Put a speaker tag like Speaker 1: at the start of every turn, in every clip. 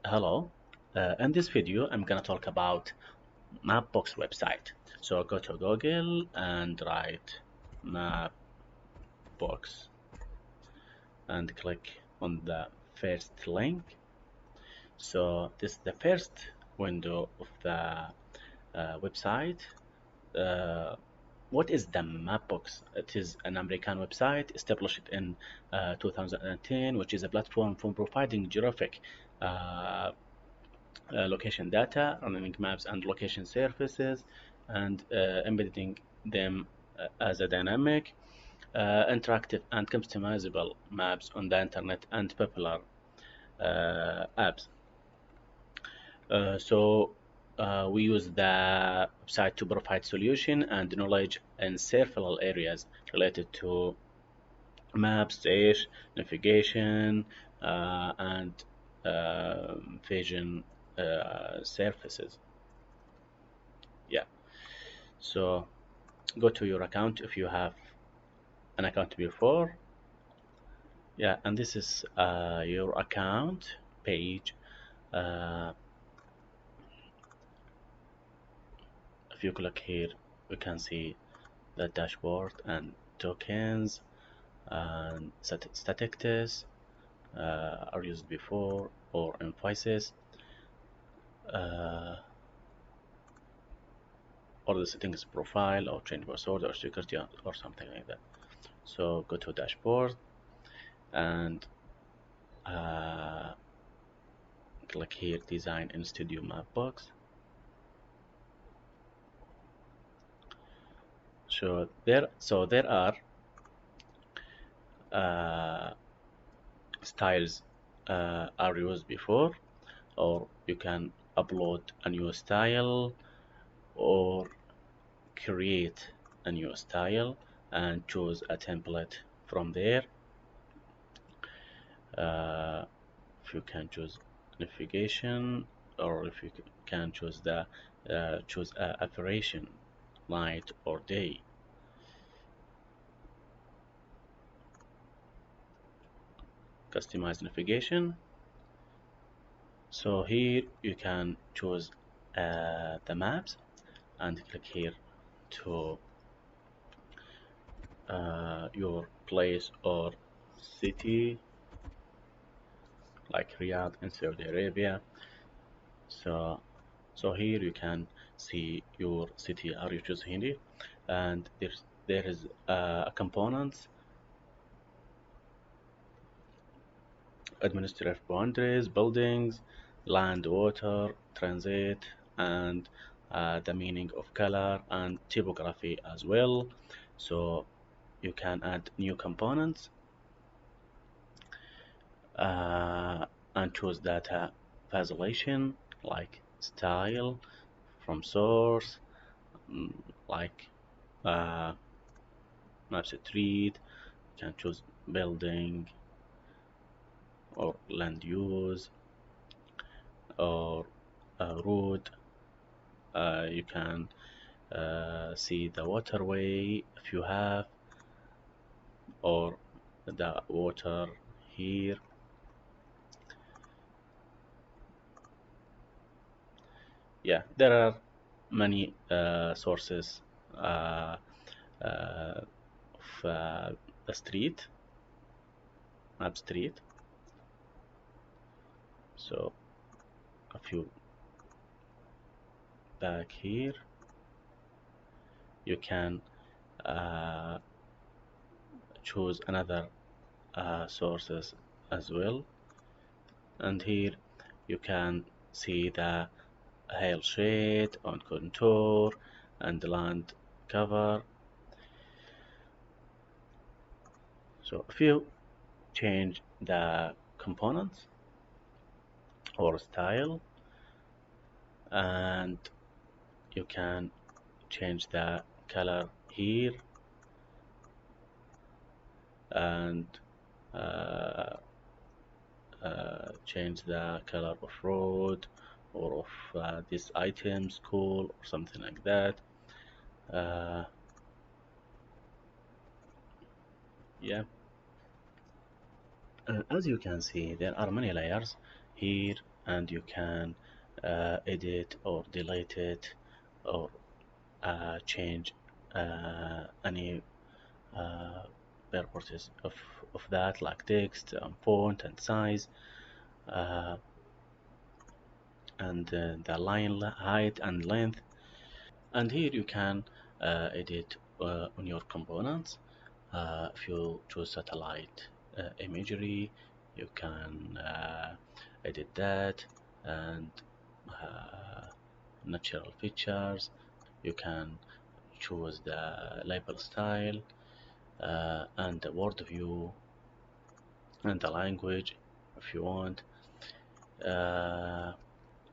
Speaker 1: Hello. In this video, I'm gonna talk about Mapbox website. So go to Google and write Mapbox and click on the first link. So this is the first window of the website. Uh, what is the Mapbox? It is an American website established in 2010, which is a platform for providing geographic uh, location data, running maps and location services, and embedding them as a dynamic, interactive, and customizable maps on the internet and popular apps. We use the website to provide solution and knowledge in several areas related to maps, search, navigation, and vision surfaces. Yeah. So go to your account if you have an account before. Yeah, and this is your account page. Uh, if you click here, you can see the dashboard and tokens and statistics are used before or invoices uh, or the settings profile or change password or security or something like that. So go to dashboard and uh, click here design in studio mapbox. So there are uh, styles are used before, or you can upload a new style or create a new style and choose a template from there. uh, if you can choose navigation, or if you can choose the choose a variation night or day. Customize navigation. So here you can choose the maps and click here to your place or city, like Riyadh in Saudi Arabia. So here you can see your city. Are you choose Hindi? And there is a components, administrative boundaries, buildings, land, water, transit, and the meaning of color and typography as well. So you can add new components uh, and choose data visualization like style from source, mm, like uh, map street. You can choose building or land use or road. You can see the waterway if you have, or the water here. Yeah, there are many sources uh, of the street, map street. So if you back here, you can uh, choose another sources as well, and here you can see the hail shade on contour and land cover. So if you change the components or style, and you can change the color here, and uh, change the color of road or of this item, school, or something like that. uh, yeah, as you can see, there are many layers here. and you can edit or delete it, or change any uh, properties of that, like text and font and size, uh, and the line height and length. And here you can edit on your components. If you choose satellite imagery, you can edit that, and uh, natural features. You can choose the label style, and the word view, and the language if you want. Uh,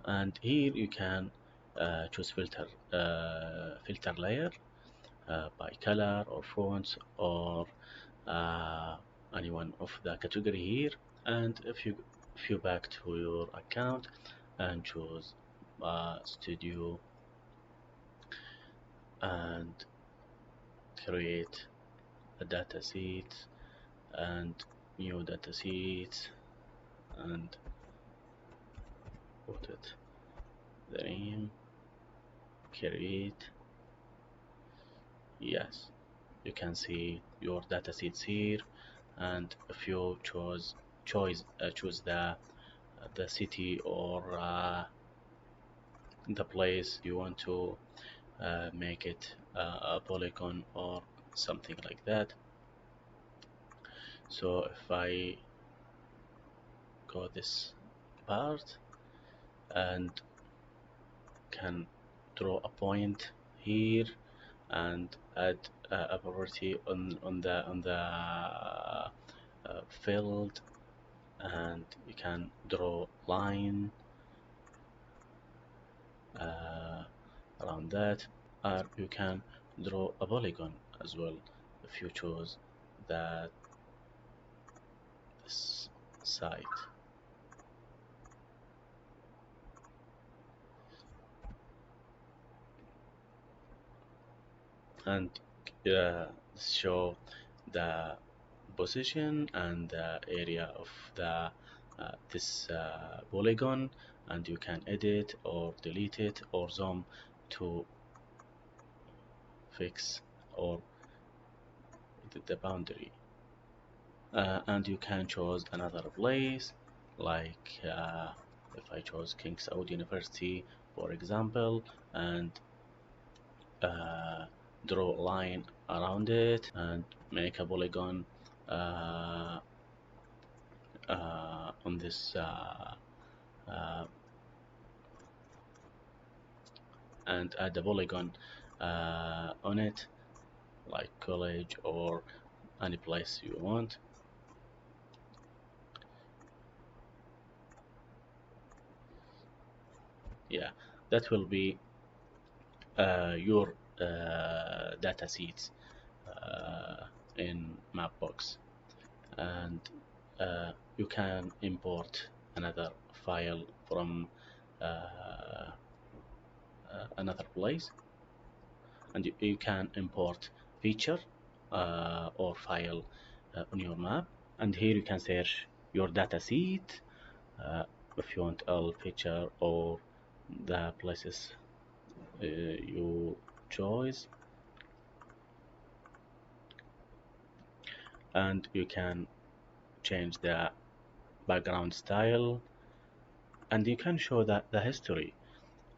Speaker 1: and here you can choose filter layer by color or fonts, or uh, any one of the category here. And if you back to your account and choose studio, and create a data sheet and new data sheet, and put it the name, create. Yes, you can see your data sheets here. And if you choose the city, or the place you want to make it a polygon or something like that. So if I go this part and can draw a point here, and add a property on the field, and you can draw line uh, around that, or you can draw a polygon as well if you choose that site. And show the position and the area of the this polygon, and you can edit or delete it or zoom to fix or edit the boundary. And you can choose another place, like if I chose King Saud University for example, and uh, draw a line around it and make a polygon uh, on this uh, and add a polygon on it, like college or any place you want. Yeah, that will be your data sheets in Mapbox. And you can import another file from another place, and you can import feature or file on your map. And here you can search your data sheet if you want all feature or the places you choose. And you can change the background style, and you can show the history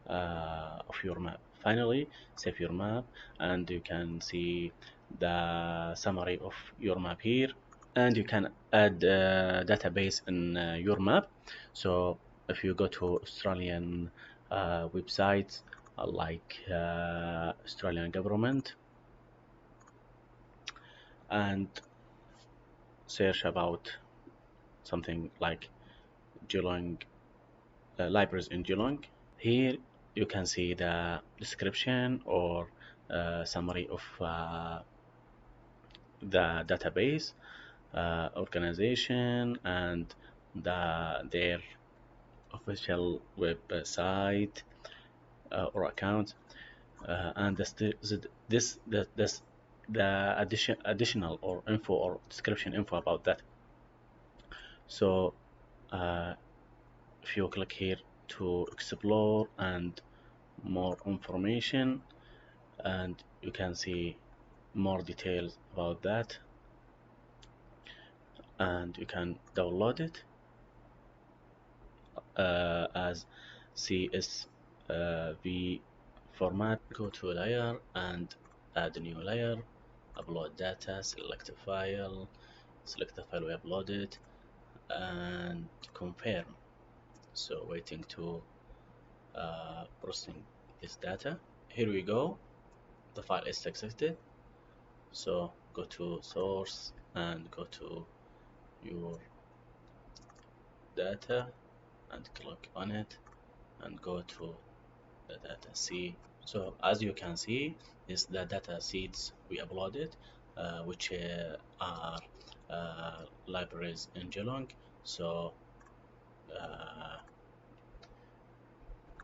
Speaker 1: of your map. Finally, save your map, and you can see the summary of your map here. And you can add a database in your map. So if you go to Australian websites like Australian government, and search about something like Geelong, libraries in Geelong, here you can see the description or summary of the database, organization, and their official website or account, and the additional or info or description info about that. So uh, if you click here to explore and more information, and you can see more details about that, and you can download it as CSV format. Go to a layer and add a new layer, upload data, select a file, select the file we uploaded, and confirm. So waiting to processing this data. Here we go, the file is accepted. So go to source and go to your data and click on it and go to the data C. So as you can see, is the data seeds we uploaded, which are libraries in Geelong. So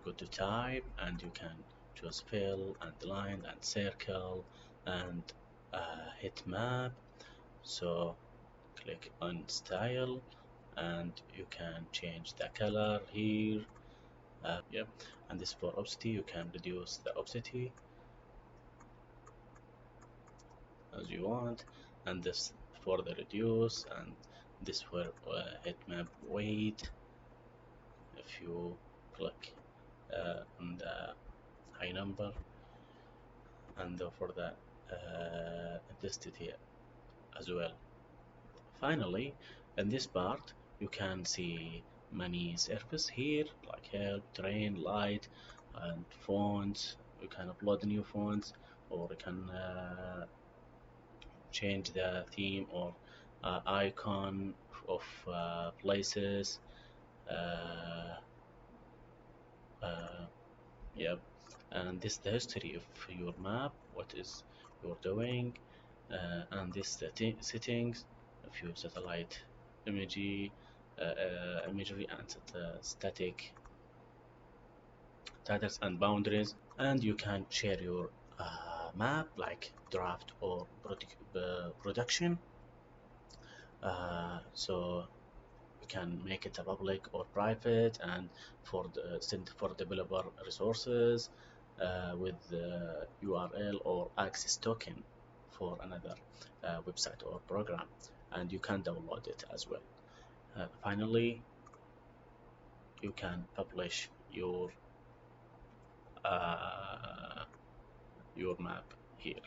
Speaker 1: go to type and you can choose fill and line and circle and hit map. So click on style and you can change the color here. Yep, and this for opacity, you can reduce the opacity as you want, and this for the reduce, and this for hit map weight. If you click on the high number, and for the intensity as well. Finally, in this part, you can see many services here, like help, train, light, and fonts. You can upload new fonts, or you can change the theme or icon of places. Uh, uh, yep, and this is the history of your map, what is you're doing, and this settings of your satellite imagery, imagery and static titles and boundaries, and you can share your map like draft or production. So you can make it a public or private, and for the send for developer resources with the URL or access token for another website or program, and you can download it as well. Finally, you can publish uh, your map here.